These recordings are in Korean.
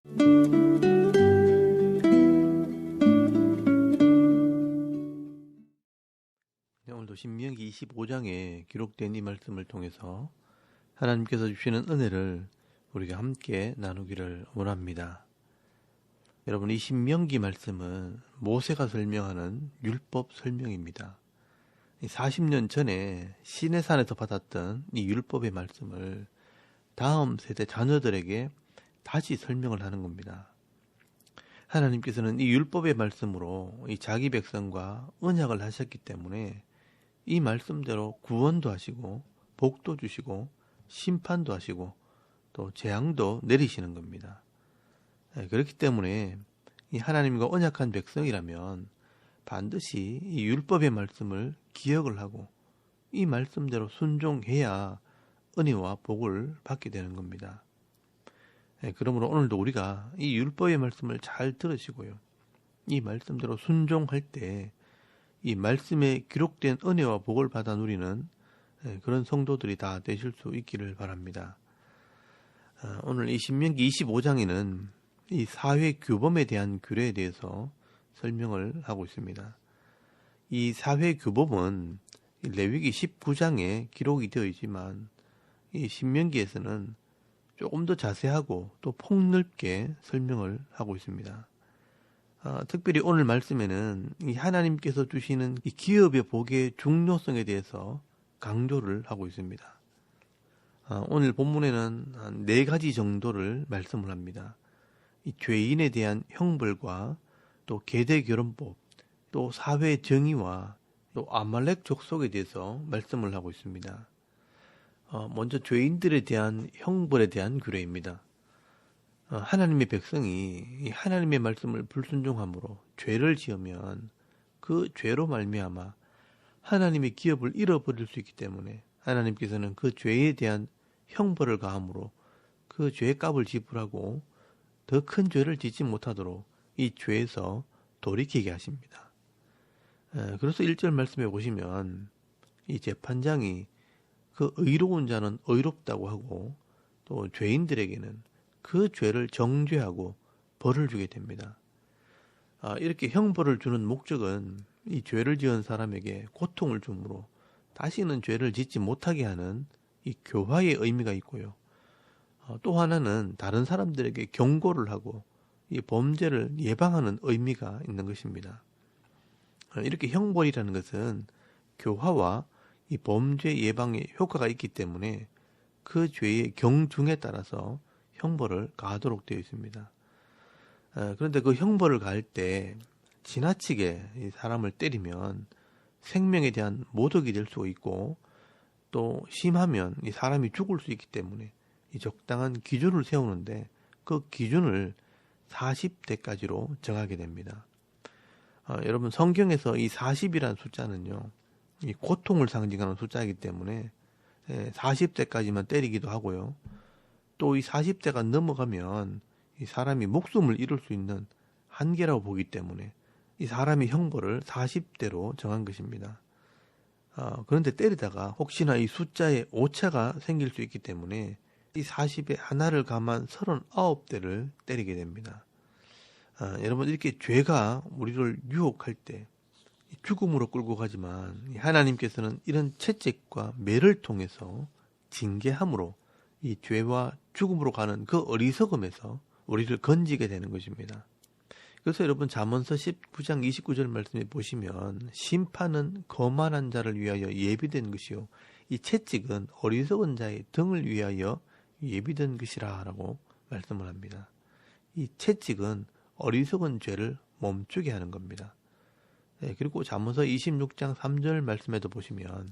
네, 오늘도 신명기 25장에 기록된 이 말씀을 통해서 하나님께서 주시는 은혜를 우리가 함께 나누기를 원합니다. 여러분, 이 신명기 말씀은 모세가 설명하는 율법 설명입니다. 40년 전에 시내산에서 받았던 이 율법의 말씀을 다음 세대 자녀들에게 다시 설명을 하는 겁니다. 하나님께서는 이 율법의 말씀으로 이 자기 백성과 언약을 하셨기 때문에 이 말씀대로 구원도 하시고 복도 주시고 심판도 하시고 또 재앙도 내리시는 겁니다. 그렇기 때문에 이 하나님과 언약한 백성이라면 반드시 이 율법의 말씀을 기억을 하고 이 말씀대로 순종해야 은혜와 복을 받게 되는 겁니다. 그러므로 오늘도 우리가 이 율법의 말씀을 잘 들으시고요. 이 말씀대로 순종할 때 이 말씀에 기록된 은혜와 복을 받아 누리는 그런 성도들이 다 되실 수 있기를 바랍니다. 오늘 이 신명기 25장에는 이 사회 규범에 대한 규례에 대해서 설명을 하고 있습니다. 이 사회 규범은 레위기 19장에 기록이 되어 있지만 이 신명기에서는 조금 더 자세하고 또 폭넓게 설명을 하고 있습니다. 특별히 오늘 말씀에는 이 하나님께서 주시는 이 기업의 복의 중요성에 대해서 강조를 하고 있습니다. 오늘 본문에는 한 4가지 정도를 말씀을 합니다. 이 죄인에 대한 형벌과 또 계대결혼법, 또 사회 정의와 또 아말렉 족속에 대해서 말씀을 하고 있습니다. 먼저 죄인들에 대한 형벌에 대한 규례입니다. 하나님의 백성이 하나님의 말씀을 불순종함으로 죄를 지으면 그 죄로 말미암아 하나님의 기업을 잃어버릴 수 있기 때문에 하나님께서는 그 죄에 대한 형벌을 가함으로 그 죄의 값을 지불하고 더 큰 죄를 짓지 못하도록 이 죄에서 돌이키게 하십니다. 그래서 1절 말씀에 보시면 이 재판장이 그 의로운 자는 의롭다고 하고 또 죄인들에게는 그 죄를 정죄하고 벌을 주게 됩니다. 이렇게 형벌을 주는 목적은 이 죄를 지은 사람에게 고통을 주므로 다시는 죄를 짓지 못하게 하는 이 교화의 의미가 있고요. 또 하나는 다른 사람들에게 경고를 하고 이 범죄를 예방하는 의미가 있는 것입니다. 이렇게 형벌이라는 것은 교화와 이 범죄 예방에 효과가 있기 때문에 그 죄의 경중에 따라서 형벌을 가하도록 되어 있습니다. 그런데 그 형벌을 가할 때 지나치게 이 사람을 때리면 생명에 대한 모독이 될 수 있고 또 심하면 이 사람이 죽을 수 있기 때문에 이 적당한 기준을 세우는데 그 기준을 40대까지로 정하게 됩니다. 여러분, 성경에서 이 40이라는 숫자는요, 이 고통을 상징하는 숫자이기 때문에 40대까지만 때리기도 하고요. 또 이 40대가 넘어가면 이 사람이 목숨을 잃을 수 있는 한계라고 보기 때문에 이 사람의 형벌을 40대로 정한 것입니다. 그런데 때리다가 혹시나 이 숫자에 오차가 생길 수 있기 때문에 이 40에 하나를 감한 39대를 때리게 됩니다. 여러분, 이렇게 죄가 우리를 유혹할 때 죽음으로 끌고 가지만 하나님께서는 이런 채찍과 매를 통해서 징계함으로 이 죄와 죽음으로 가는 그 어리석음에서 우리를 건지게 되는 것입니다. 그래서 여러분, 잠언서 19장 29절 말씀에 보시면 심판은 거만한 자를 위하여 예비된 것이요 이 채찍은 어리석은 자의 등을 위하여 예비된 것이라 라고 말씀을 합니다. 이 채찍은 어리석은 죄를 멈추게 하는 겁니다. 그리고 잠언서 26장 3절 말씀에도 보시면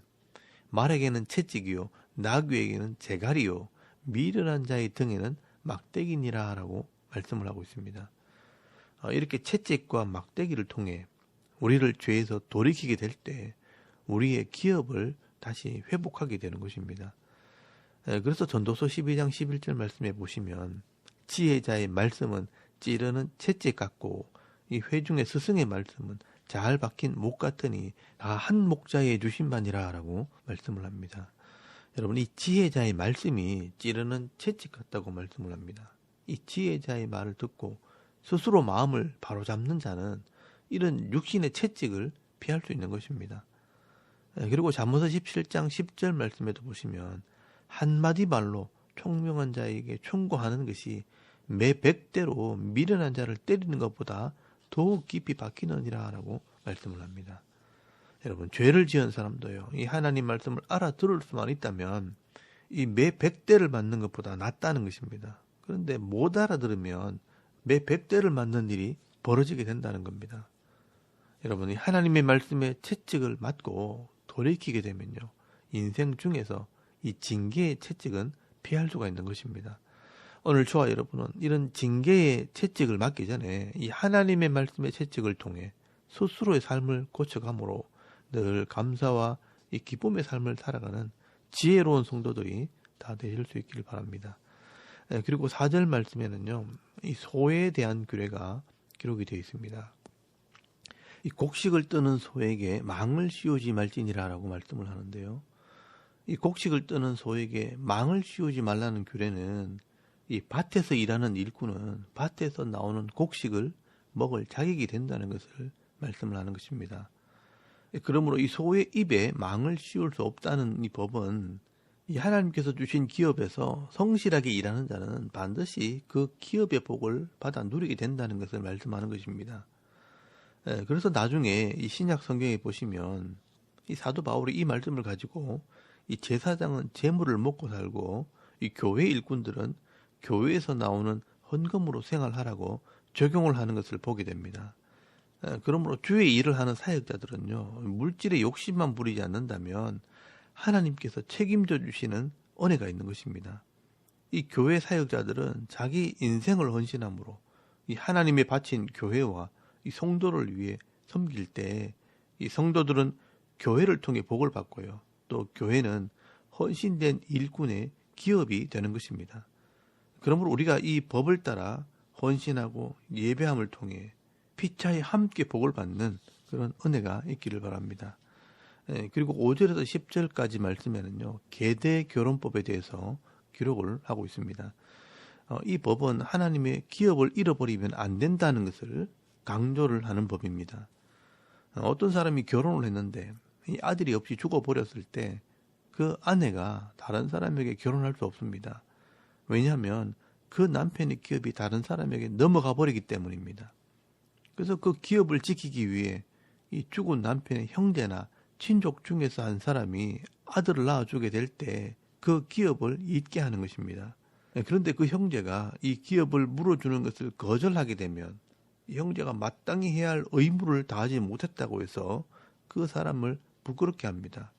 말에게는 채찍이요 나귀에게는 재갈이요 미련한 자의 등에는 막대기니라 라고 말씀을 하고 있습니다. 이렇게 채찍과 막대기를 통해 우리를 죄에서 돌이키게 될 때 우리의 기업을 다시 회복하게 되는 것입니다. 그래서 전도서 12장 11절 말씀에 보시면 지혜자의 말씀은 찌르는 채찍 같고 이 회중의 스승의 말씀은 잘 박힌 목 같으니 다 한 목자에 주신 바니라 라고 말씀을 합니다. 여러분, 이 지혜자의 말씀이 찌르는 채찍 같다고 말씀을 합니다. 이 지혜자의 말을 듣고 스스로 마음을 바로잡는 자는 이런 육신의 채찍을 피할 수 있는 것입니다. 그리고 잠언서 17장 10절 말씀에도 보시면 한마디 말로 총명한 자에게 충고하는 것이 매 100대로 미련한 자를 때리는 것보다 더욱 깊이 박히느니라 라고 말씀을 합니다. 여러분, 죄를 지은 사람도요, 이 하나님 말씀을 알아들을 수만 있다면 이 매 100대를 맞는 것보다 낫다는 것입니다. 그런데 못 알아들으면 매 100대를 맞는 일이 벌어지게 된다는 겁니다. 여러분, 이 하나님의 말씀에 채찍을 맞고 돌이키게 되면요, 인생 중에서 이 징계의 채찍은 피할 수가 있는 것입니다. 오늘 저와 여러분은 이런 징계의 채찍을 맞기 전에 이 하나님의 말씀의 채찍을 통해 스스로의 삶을 고쳐감으로 늘 감사와 이 기쁨의 삶을 살아가는 지혜로운 성도들이 다 되실 수 있기를 바랍니다. 그리고 4절 말씀에는요, 이 소에 대한 규례가 기록이 되어 있습니다. 이 곡식을 뜨는 소에게 망을 씌우지 말지니라 라고 말씀을 하는데요. 이 곡식을 뜨는 소에게 망을 씌우지 말라는 규례는 이 밭에서 일하는 일꾼은 밭에서 나오는 곡식을 먹을 자격이 된다는 것을 말씀을 하는 것입니다. 그러므로 이 소의 입에 망을 씌울 수 없다는 이 법은 이 하나님께서 주신 기업에서 성실하게 일하는 자는 반드시 그 기업의 복을 받아 누리게 된다는 것을 말씀하는 것입니다. 그래서 나중에 이 신약 성경에 보시면 이 사도 바울이 이 말씀을 가지고 이 제사장은 재물을 먹고 살고 이 교회 일꾼들은 교회에서 나오는 헌금으로 생활하라고 적용을 하는 것을 보게 됩니다. 그러므로 주의 일을 하는 사역자들은요, 물질의 욕심만 부리지 않는다면 하나님께서 책임져 주시는 은혜가 있는 것입니다. 이 교회 사역자들은 자기 인생을 헌신함으로 이 하나님의 바친 교회와 이 성도를 위해 섬길 때 이 성도들은 교회를 통해 복을 받고요, 또 교회는 헌신된 일꾼의 기업이 되는 것입니다. 그러므로 우리가 이 법을 따라 헌신하고 예배함을 통해 피차에 함께 복을 받는 그런 은혜가 있기를 바랍니다. 그리고 5절에서 10절까지 말씀에는요, 계대 결혼법에 대해서 기록을 하고 있습니다. 이 법은 하나님의 기업을 잃어버리면 안 된다는 것을 강조를 하는 법입니다. 어떤 사람이 결혼을 했는데 이 아들이 없이 죽어버렸을 때 그 아내가 다른 사람에게 결혼할 수 없습니다. 왜냐하면 그 남편의 기업이 다른 사람에게 넘어가 버리기 때문입니다. 그래서 그 기업을 지키기 위해 이 죽은 남편의 형제나 친족 중에서 한 사람이 아들을 낳아주게 될 때 그 기업을 잊게 하는 것입니다. 그런데 그 형제가 이 기업을 물어주는 것을 거절하게 되면 이 형제가 마땅히 해야 할 의무를 다하지 못했다고 해서 그 사람을 부끄럽게 합니다.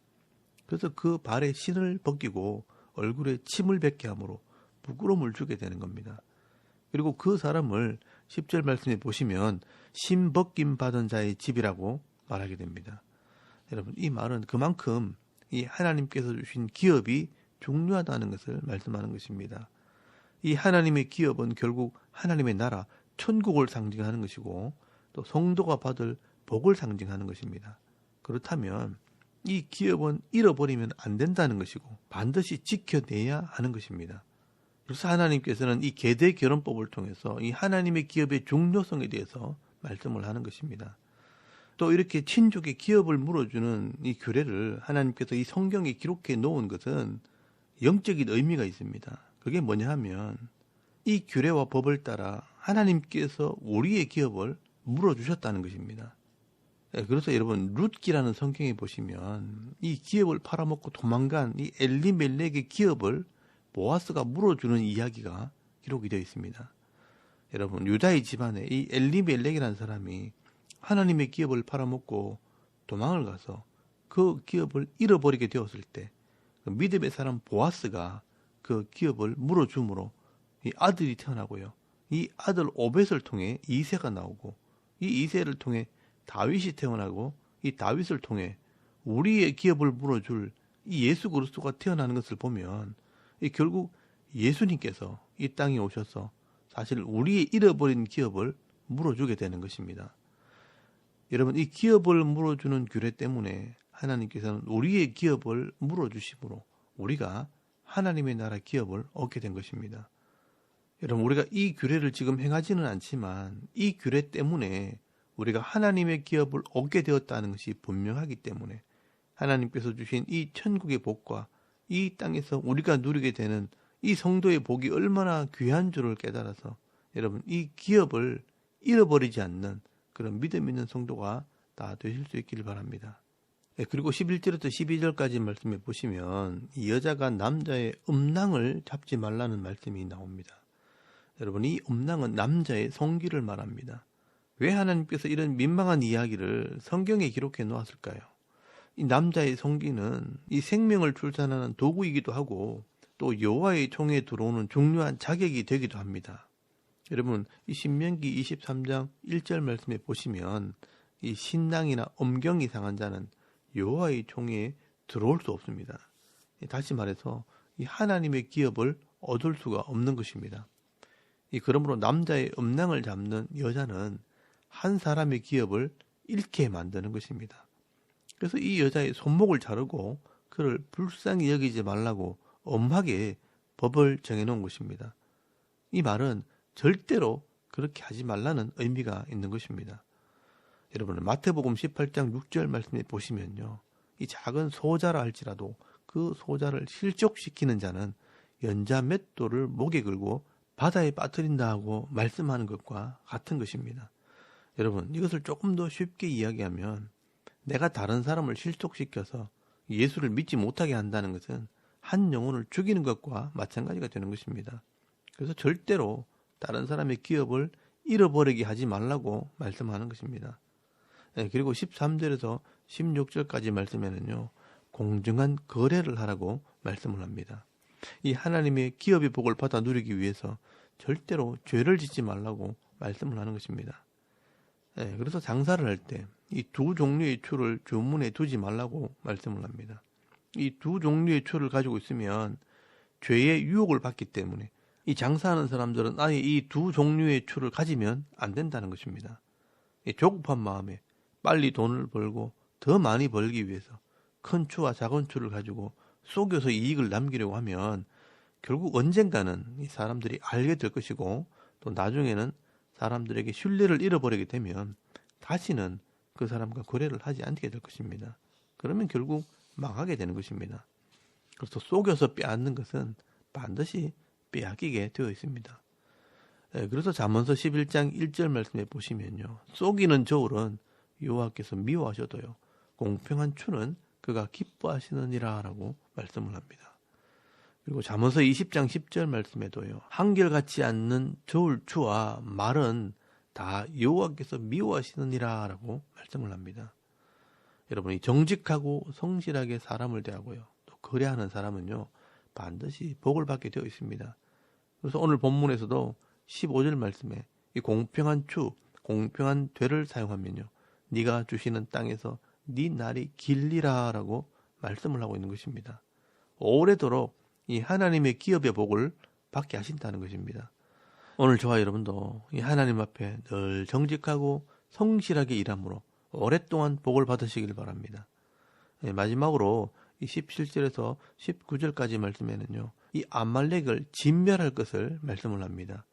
그래서 그 발에 신을 벗기고 얼굴에 침을 뱉게 함으로 부끄러움을 주게 되는 겁니다. 그리고 그 사람을 10절 말씀에 보시면 신 벗김 받은 자의 집이라고 말하게 됩니다. 여러분, 이 말은 그만큼 이 하나님께서 주신 기업이 중요하다는 것을 말씀하는 것입니다. 이 하나님의 기업은 결국 하나님의 나라, 천국을 상징하는 것이고 또 성도가 받을 복을 상징하는 것입니다. 그렇다면 이 기업은 잃어버리면 안 된다는 것이고 반드시 지켜내야 하는 것입니다. 그래서 하나님께서는 이 계대 결혼법을 통해서 이 하나님의 기업의 중요성에 대해서 말씀을 하는 것입니다. 또 이렇게 친족의 기업을 물어주는 이 규례를 하나님께서 이 성경에 기록해 놓은 것은 영적인 의미가 있습니다. 그게 뭐냐 하면 이 규례와 법을 따라 하나님께서 우리의 기업을 물어주셨다는 것입니다. 그래서 여러분, 룻기라는 성경에 보시면 이 기업을 팔아먹고 도망간 이 엘리멜렉의 기업을 보아스가 물어주는 이야기가 기록이 되어 있습니다. 여러분, 유다의 집안에 이 엘리멜렉이라는 사람이 하나님의 기업을 팔아먹고 도망을 가서 그 기업을 잃어버리게 되었을 때 그 믿음의 사람 보아스가 그 기업을 물어줌으로 이 아들이 태어나고요, 이 아들 오벳을 통해 이새가 나오고 이 이새를 통해 다윗이 태어나고 이 다윗을 통해 우리의 기업을 물어줄 이 예수 그리스도가 태어나는 것을 보면 이 결국 예수님께서 이 땅에 오셔서 사실 우리의 잃어버린 기업을 물어주게 되는 것입니다. 여러분, 이 기업을 물어주는 규례 때문에 하나님께서는 우리의 기업을 물어주심으로 우리가 하나님의 나라 기업을 얻게 된 것입니다. 여러분, 우리가 이 규례를 지금 행하지는 않지만 이 규례 때문에 우리가 하나님의 기업을 얻게 되었다는 것이 분명하기 때문에 하나님께서 주신 이 천국의 복과 이 땅에서 우리가 누리게 되는 이 성도의 복이 얼마나 귀한 줄을 깨달아서 여러분, 이 기업을 잃어버리지 않는 그런 믿음 있는 성도가 다 되실 수 있기를 바랍니다. 그리고 11절부터 12절까지 말씀해 보시면 이 여자가 남자의 음낭을 잡지 말라는 말씀이 나옵니다. 여러분, 이 음낭은 남자의 성기를 말합니다. 왜 하나님께서 이런 민망한 이야기를 성경에 기록해 놓았을까요? 이 남자의 성기는 이 생명을 출산하는 도구이기도 하고 또 여호와의 총에 들어오는 중요한 자격이 되기도 합니다. 여러분, 이 신명기 23장 1절 말씀에 보시면 이 신랑이나 엄경이 상한 자는 여호와의 총에 들어올 수 없습니다. 다시 말해서 이 하나님의 기업을 얻을 수가 없는 것입니다. 그러므로 남자의 음낭을 잡는 여자는 한 사람의 기업을 잃게 만드는 것입니다. 그래서 이 여자의 손목을 자르고 그를 불쌍히 여기지 말라고 엄하게 법을 정해놓은 것입니다. 이 말은 절대로 그렇게 하지 말라는 의미가 있는 것입니다. 여러분, 마태복음 18장 6절 말씀에 보시면요, 이 작은 소자라 할지라도 그 소자를 실족시키는 자는 연자 맷돌을 목에 걸고 바다에 빠뜨린다 하고 말씀하는 것과 같은 것입니다. 여러분, 이것을 조금 더 쉽게 이야기하면 내가 다른 사람을 실족시켜서 예수를 믿지 못하게 한다는 것은 한 영혼을 죽이는 것과 마찬가지가 되는 것입니다. 그래서 절대로 다른 사람의 기업을 잃어버리게 하지 말라고 말씀하는 것입니다. 그리고 13절에서 16절까지 말씀에는요, 공정한 거래를 하라고 말씀을 합니다. 이 하나님의 기업의 복을 받아 누리기 위해서 절대로 죄를 짓지 말라고 말씀을 하는 것입니다. 그래서 장사를 할 때 이 두 종류의 추를 주문에 두지 말라고 말씀을 합니다. 이 두 종류의 추를 가지고 있으면 죄의 유혹을 받기 때문에 이 장사하는 사람들은 아예 이 두 종류의 추를 가지면 안 된다는 것입니다. 조급한 마음에 빨리 돈을 벌고 더 많이 벌기 위해서 큰 추와 작은 추를 가지고 속여서 이익을 남기려고 하면 결국 언젠가는 이 사람들이 알게 될 것이고 또 나중에는 사람들에게 신뢰를 잃어버리게 되면 다시는 그 사람과 거래를 하지 않게 될 것입니다. 그러면 결국 망하게 되는 것입니다. 그래서 속여서 빼앗는 것은 반드시 빼앗기게 되어 있습니다. 그래서 잠언서 11장 1절 말씀에 보시면요, 속이는 저울은 여호와께서 미워하셔도요 공평한 추는 그가 기뻐하시느니라 라고 말씀을 합니다. 그리고 잠언서 20장 10절 말씀에도요, 한결같지 않는 저울추와 말은 다 여호와께서 미워하시느니라 라고 말씀을 합니다. 여러분이 정직하고 성실하게 사람을 대하고요 또 거래하는 사람은요 반드시 복을 받게 되어 있습니다. 그래서 오늘 본문에서도 15절 말씀에 이 공평한 추, 공평한 되를 사용하면요 네가 주시는 땅에서 네 날이 길리라 라고 말씀을 하고 있는 것입니다. 오래도록 이 하나님의 기업의 복을 받게 하신다는 것입니다. 오늘 저와 여러분도 이 하나님 앞에 늘 정직하고 성실하게 일함으로 오랫동안 복을 받으시길 바랍니다. 마지막으로 이 17절에서 19절까지 말씀에는요, 이 아말렉을 진멸할 것을 말씀을 합니다.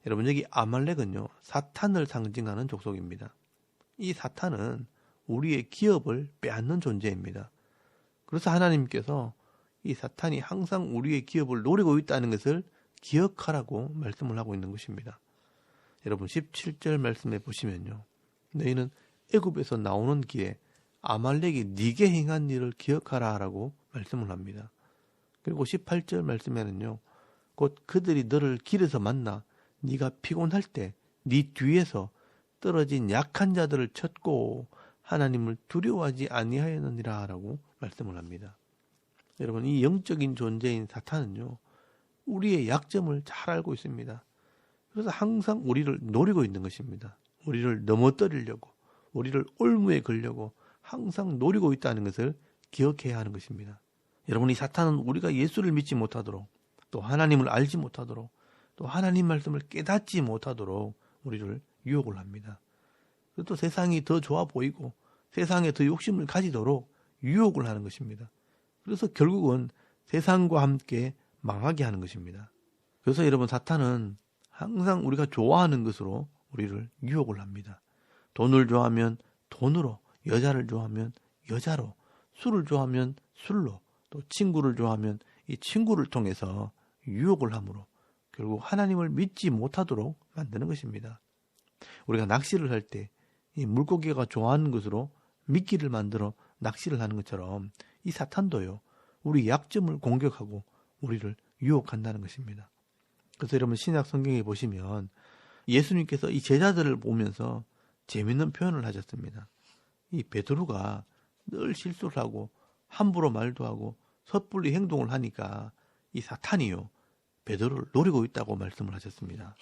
여러분, 여기 아말렉은요 사탄을 상징하는 족속입니다. 이 사탄은 우리의 기업을 빼앗는 존재입니다. 그래서 하나님께서 이 사탄이 항상 우리의 기업을 노리고 있다는 것을 기억하라고 말씀을 하고 있는 것입니다. 여러분, 17절 말씀에 보시면요, 너희는 애굽에서 나오는 길에 아말렉이 네게 행한 일을 기억하라 라고 말씀을 합니다. 그리고 18절 말씀에는요, 곧 그들이 너를 길에서 만나 네가 피곤할 때 네 뒤에서 떨어진 약한 자들을 쳤고 하나님을 두려워하지 아니하였느니라 라고 말씀을 합니다. 여러분, 이 영적인 존재인 사탄은요 우리의 약점을 잘 알고 있습니다. 그래서 항상 우리를 노리고 있는 것입니다. 우리를 넘어뜨리려고, 우리를 올무에 걸려고 항상 노리고 있다는 것을 기억해야 하는 것입니다. 여러분, 이 사탄은 우리가 예수를 믿지 못하도록, 또 하나님을 알지 못하도록, 또 하나님 말씀을 깨닫지 못하도록 우리를 유혹을 합니다. 그리고 또 세상이 더 좋아 보이고 세상에 더 욕심을 가지도록 유혹을 하는 것입니다. 그래서 결국은 세상과 함께 망하게 하는 것입니다. 그래서 여러분, 사탄은 항상 우리가 좋아하는 것으로 우리를 유혹을 합니다. 돈을 좋아하면 돈으로, 여자를 좋아하면 여자로, 술을 좋아하면 술로, 또 친구를 좋아하면 이 친구를 통해서 유혹을 함으로 결국 하나님을 믿지 못하도록 만드는 것입니다. 우리가 낚시를 할 때 이 물고기가 좋아하는 것으로 미끼를 만들어 낚시를 하는 것처럼 이 사탄도요, 우리 약점을 공격하고 우리를 유혹한다는 것입니다. 그래서 여러분, 신약 성경에 보시면 예수님께서 이 제자들을 보면서 재밌는 표현을 하셨습니다. 이 베드로가 늘 실수를 하고 함부로 말도 하고 섣불리 행동을 하니까 이 사탄이요, 베드로를 노리고 있다고 말씀을 하셨습니다.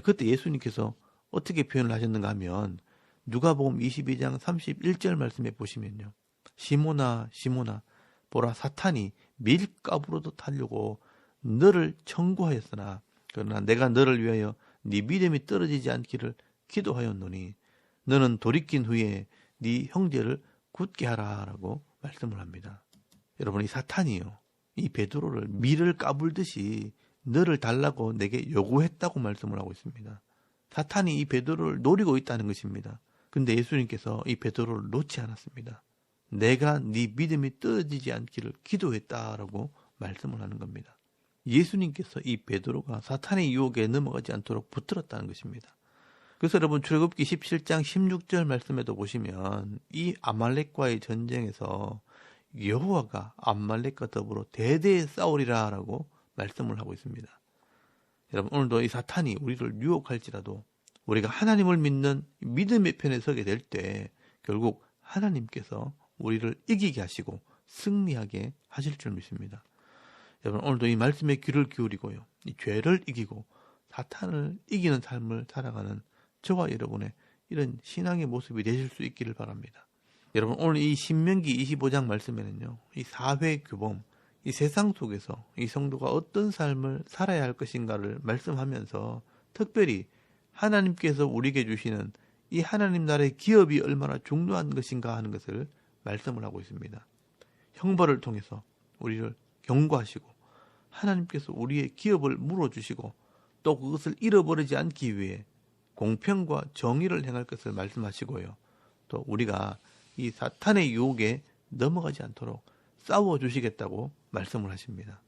그때 예수님께서 어떻게 표현을 하셨는가 하면 누가복음 22장 31절 말씀에 보시면요, 시몬아 시몬아 보라, 사탄이 밀가부로도 타려고 너를 청구하였으나 그러나 내가 너를 위하여 네 믿음이 떨어지지 않기를 기도하였노니 너는 돌이킨 후에 네 형제를 굳게 하라라고 말씀을 합니다. 여러분, 이 사탄이요, 이 베드로를 밀을 까불듯이 너를 달라고 내게 요구했다고 말씀을 하고 있습니다. 사탄이 이 베드로를 노리고 있다는 것입니다. 근데 예수님께서 이 베드로를 놓지 않았습니다. 내가 네 믿음이 떨어지지 않기를 기도했다라고 말씀을 하는 겁니다. 예수님께서 이 베드로가 사탄의 유혹에 넘어가지 않도록 붙들었다는 것입니다. 그래서 여러분, 출애굽기 17장 16절 말씀에도 보시면 이 아말렉과의 전쟁에서 여호와가 아말렉과 더불어 대대에 싸우리라 라고 말씀을 하고 있습니다. 여러분, 오늘도 이 사탄이 우리를 유혹할지라도 우리가 하나님을 믿는 믿음의 편에 서게 될 때 결국 하나님께서 우리를 이기게 하시고 승리하게 하실 줄 믿습니다. 여러분, 오늘도 이 말씀에 귀를 기울이고요, 이 죄를 이기고 사탄을 이기는 삶을 살아가는 저와 여러분의 이런 신앙의 모습이 되실 수 있기를 바랍니다. 여러분, 오늘 이 신명기 25장 말씀에는요, 이 사회 규범, 이 세상 속에서 이 성도가 어떤 삶을 살아야 할 것인가를 말씀하면서 특별히 하나님께서 우리에게 주시는 이 하나님 나라의 기업이 얼마나 중요한 것인가 하는 것을 말씀을 하고 있습니다. 형벌을 통해서 우리를 경고하시고 하나님께서 우리의 기업을 물어주시고 또 그것을 잃어버리지 않기 위해 공평과 정의를 행할 것을 말씀하시고요, 또 우리가 이 사탄의 유혹에 넘어가지 않도록 싸워주시겠다고 말씀을 하십니다.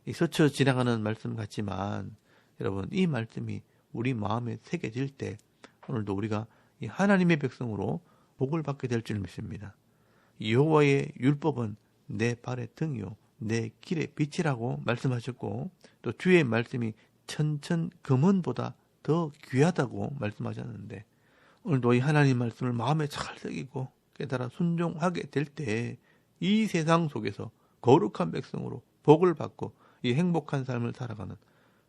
이 스쳐 지나가는 말씀 같지만 여러분, 이 말씀이 우리 마음에 새겨질 때 오늘도 우리가 이 하나님의 백성으로 복을 받게 될 줄 믿습니다. 여호와의 율법은 내 발의 등이요 내 길의 빛이라고 말씀하셨고, 또 주의 말씀이 천천 금은보다 더 귀하다고 말씀하셨는데, 오늘도 이 하나님 말씀을 마음에 잘 새기고 깨달아 순종하게 될 때 이 세상 속에서 거룩한 백성으로 복을 받고 이 행복한 삶을 살아가는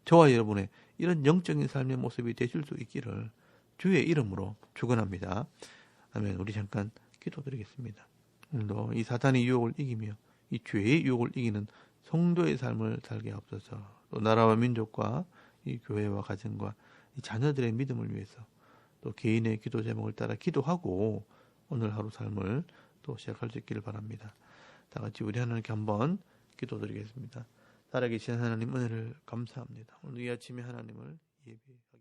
저와 여러분의 이런 영적인 삶의 모습이 되실 수 있기를 주의 이름으로 축원합니다. 아멘. 우리 잠깐 기도드리겠습니다. 오늘도 이 사탄의 유혹을 이기며 이 죄의 유혹을 이기는 성도의 삶을 살게 하옵소서. 또 나라와 민족과 이 교회와 가정과 이 자녀들의 믿음을 위해서 또 개인의 기도 제목을 따라 기도하고 오늘 하루 삶을 또 시작할 수 있기를 바랍니다. 다 같이 우리 하나님께 한번 기도드리겠습니다. 살아계신 하나님, 은혜를 감사합니다. 오늘 이 아침에 하나님을 예배하게